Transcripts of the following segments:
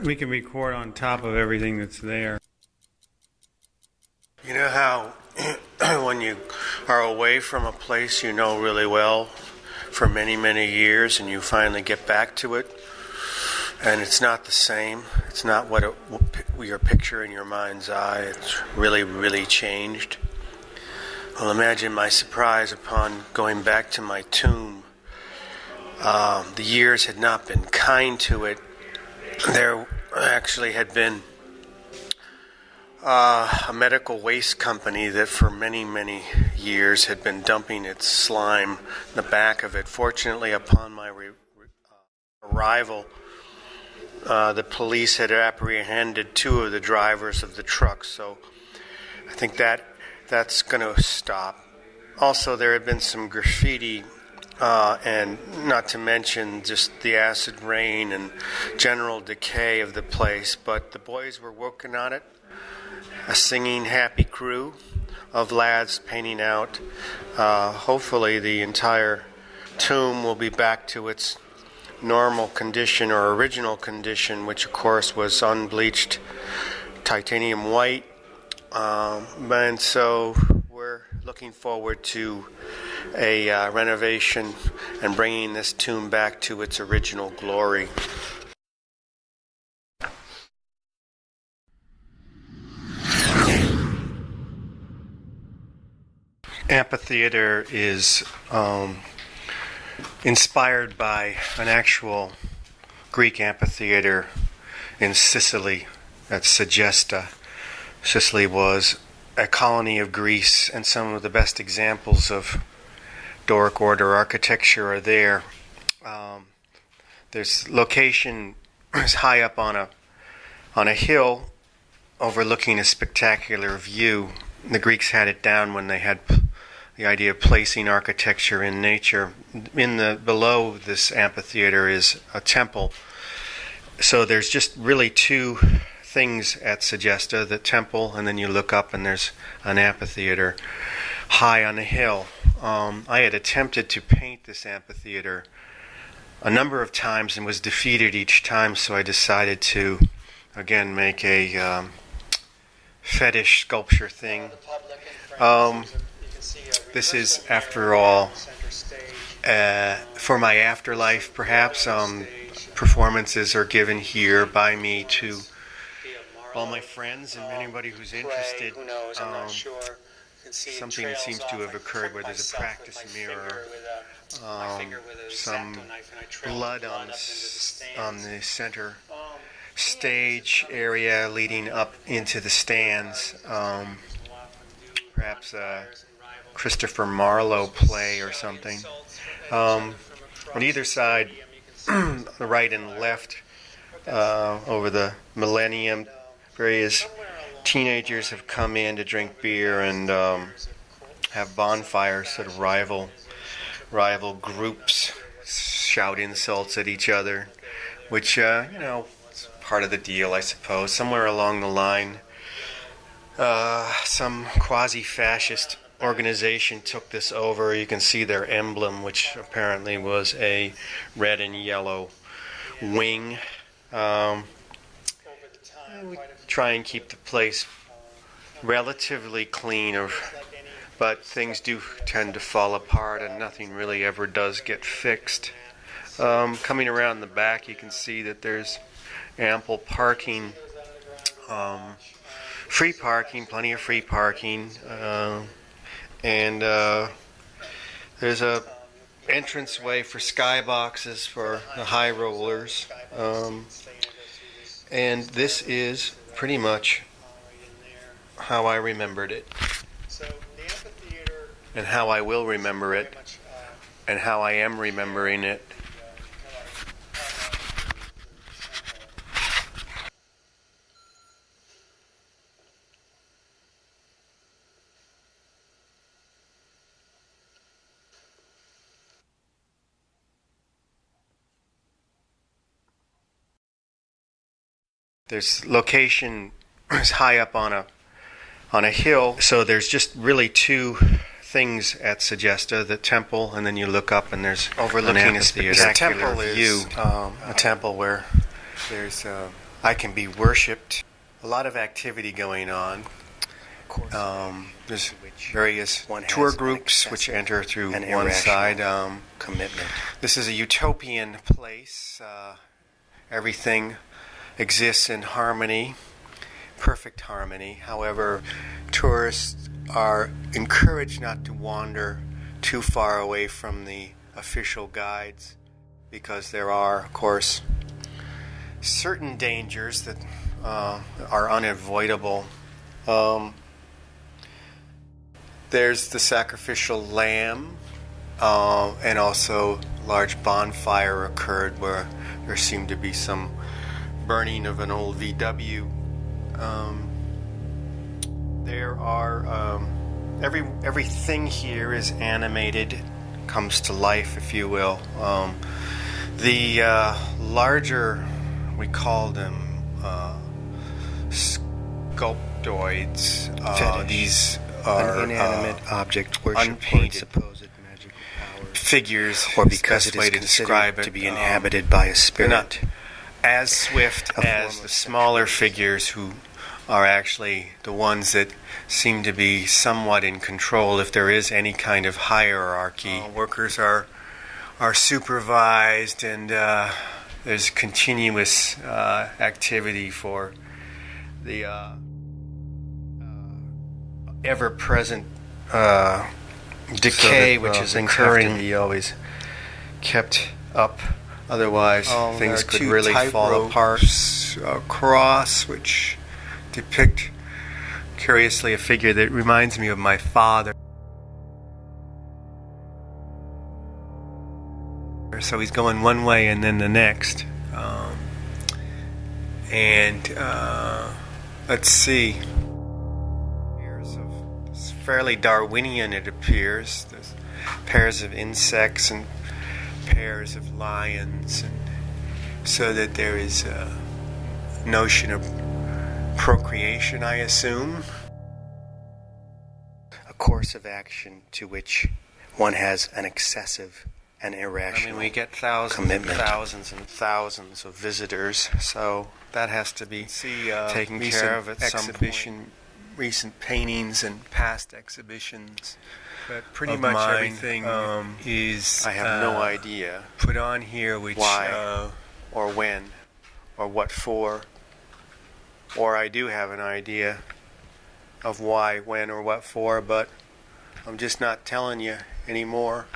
We can record on top of everything that's there. You know how when you are away from a place you know really well for many, many years and you finally get back to it and it's not the same. It's not what your picture in your mind's eye. It's really, really changed. Well, imagine my surprise upon going back to my tomb. The years had not been kind to it. There actually had been a medical waste company that for many, many years had been dumping its slime in the back of it. Fortunately, upon my arrival, the police had apprehended two of the drivers of the truck, so I think that's going to stop. Also, there had been some graffiti, and not to mention just the acid rain and general decay of the place, but the boys were working on it. A singing happy crew of lads painting out. Hopefully the entire tomb will be back to its normal condition or original condition, which of course was unbleached titanium white. And so we're looking forward to a renovation and bringing this tomb back to its original glory. Amphitheater is inspired by an actual Greek amphitheater in Sicily at Segesta. Sicily was a colony of Greece, and some of the best examples of Doric order architecture are there. There's location is high up on a hill overlooking a spectacular view. The Greeks had it down when they had the idea of placing architecture in nature. Below this amphitheater is a temple. So there's just really two things at Segesta, the temple, and then you look up and there's an amphitheater high on a hill. I had attempted to paint this amphitheater a number of times and was defeated each time, so I decided to again make a fetish sculpture thing. This is, after all, for my afterlife, perhaps. Performances are given here by me to all my friends and anybody who's interested. Something seems to have occurred where there's a practice mirror, some blood on the center stage area leading up into the stands, perhaps a Christopher Marlowe play or something. On either side, the right and left, over the millennium, various teenagers have come in to drink beer and have bonfires, sort of rival groups shout insults at each other, which, is part of the deal, I suppose. Somewhere along the line, some quasi-fascist organization took this over. You can see their emblem, which apparently was a red and yellow wing. We try and keep the place relatively clean, but things do tend to fall apart and nothing really ever does get fixed. Coming around the back, you can see that there's ample parking, free parking, plenty of free parking, and there's a entranceway for skyboxes for the high rollers, and this is pretty much how I remembered it, and how I will remember it, and how I am remembering it. There's location is high up on a hill, so there's just really two things at Segesta, the temple, and then you look up and there's overlooking a spectacular view. A temple where there's I can be worshipped. A lot of activity going on. There's various tour groups which enter through one side. Commitment. This is a utopian place. Everything exists in harmony, perfect harmony. However, tourists are encouraged not to wander too far away from the official guides, because there are, of course, certain dangers that are unavoidable. There's the sacrificial lamb, and also large bonfire occurred where there seemed to be some burning of an old VW. There are everything here is animated, comes to life, if you will. The larger, we call them sculptoids. Fetish. These are an inanimate object worshipped unpainted supposed magical power, figures, or because best it way is to describe considered it, to be inhabited by a spirit. They're not as swift as the smaller figures, who are actually the ones that seem to be somewhat in control, if there is any kind of hierarchy. Workers are supervised, and there's continuous activity for the ever-present decay, which is occurring. Have to be always kept up, otherwise things could really fall apart. Cross, which depict, curiously, a figure that reminds me of my father. So he's going one way and then the next. Let's see. It's fairly Darwinian, it appears. There's pairs of insects and pairs of lions, and so that there is a notion of procreation, I assume. A course of action to which one has an excessive and irrational we get thousands commitment. and thousands and thousands of visitors, so that has to be taken care of at some point. Recent paintings and past exhibitions. But pretty much everything is, I have no idea, put on here, which why or when or what for. Or I do have an idea of why, when, or what for, but I'm just not telling you anymore.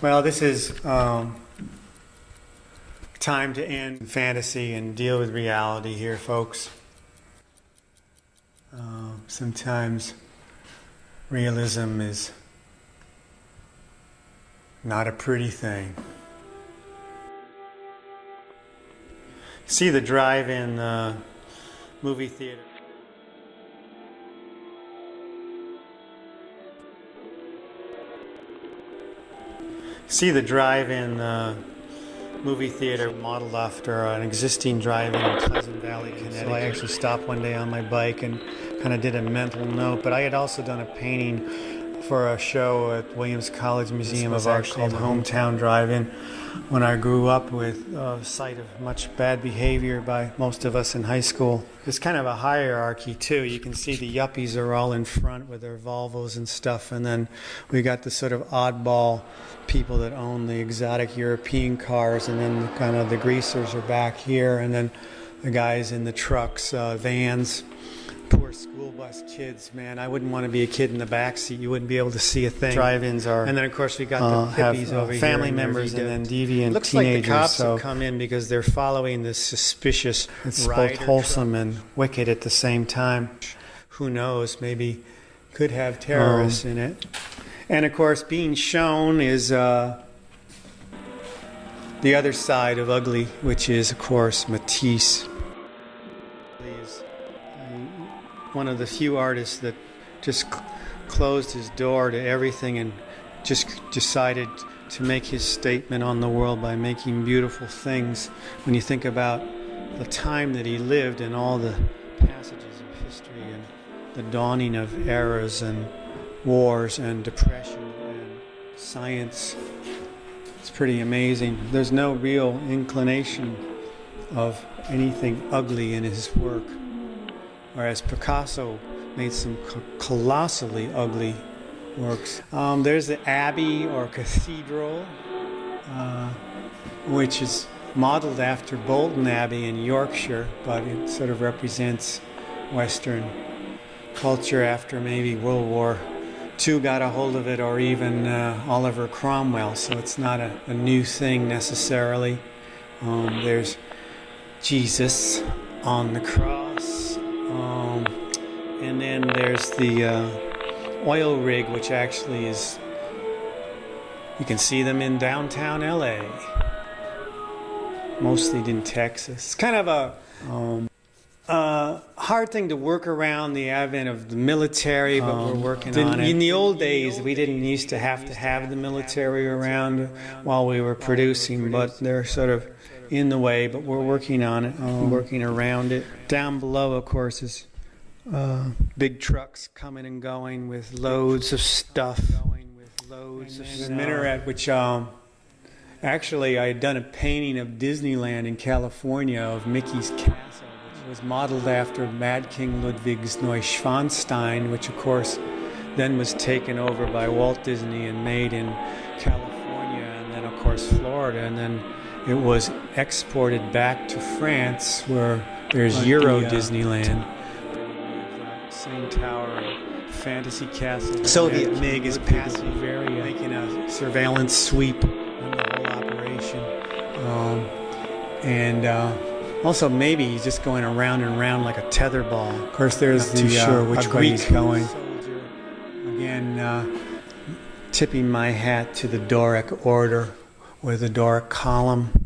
Well, this is time to end fantasy and deal with reality here, folks. Sometimes realism is not a pretty thing. See the drive-in movie theater. See the drive-in movie theater modeled after an existing drive-in in Pleasant Valley, Connecticut. So I actually stopped one day on my bike and kind of did a mental note. But I had also done a painting for a show at Williams College Museum of Art called Hometown Drive-In, when I grew up with a sight of much bad behavior by most of us in high school. There's kind of a hierarchy too. You can see the yuppies are all in front with their Volvos and stuff, and then we got the sort of oddball people that own the exotic European cars, and then kind of the greasers are back here, and then the guys in the trucks, vans. Poor school bus kids, man. I wouldn't want to be a kid in the back seat. You wouldn't be able to see a thing. Drive-ins are, and then of course we got the hippies over here, family members, and then deviant looks teenagers. Like the cops have come in because they're following this suspicious. It's both wholesome and wicked at the same time. Who knows? Maybe could have terrorists in it. And of course, being shown is the other side of ugly, which is of course Matisse. One of the few artists that just closed his door to everything and just decided to make his statement on the world by making beautiful things. When you think about the time that he lived and all the passages of history and the dawning of eras and wars and depression and science It's pretty amazing. There's no real inclination of anything ugly in his work, whereas Picasso made some colossally ugly works. There's the Abbey or Cathedral, which is modeled after Bolton Abbey in Yorkshire, but it sort of represents Western culture after maybe World War II got a hold of it, or even Oliver Cromwell, so it's not a new thing necessarily. There's Jesus on the cross, and then there's the oil rig, which actually is, you can see them in downtown LA, mostly in Texas. It's kind of a hard thing to work around, the advent of the military, but we're working on it. In the old days, we didn't used to have the military around while we were producing, but they're sort of in the way, but we're working on it, working around it. Down below, of course, is big trucks coming and going with loads of stuff. The minaret, which actually I had done a painting of Disneyland in California of Mickey's Castle, which was modeled after Mad King Ludwig's Neuschwanstein, which of course then was taken over by Walt Disney and made in California, and then of course Florida, and then it was exported back to France, where there's Euro Disneyland. Same tower, Fantasy Castle. Soviet MiG is passing, making a surveillance sweep on the whole operation. Also maybe he's just going around and around like a tetherball. Of course, there's the which way he's going. Soldier. Again, tipping my hat to the Doric order, with the Doric column.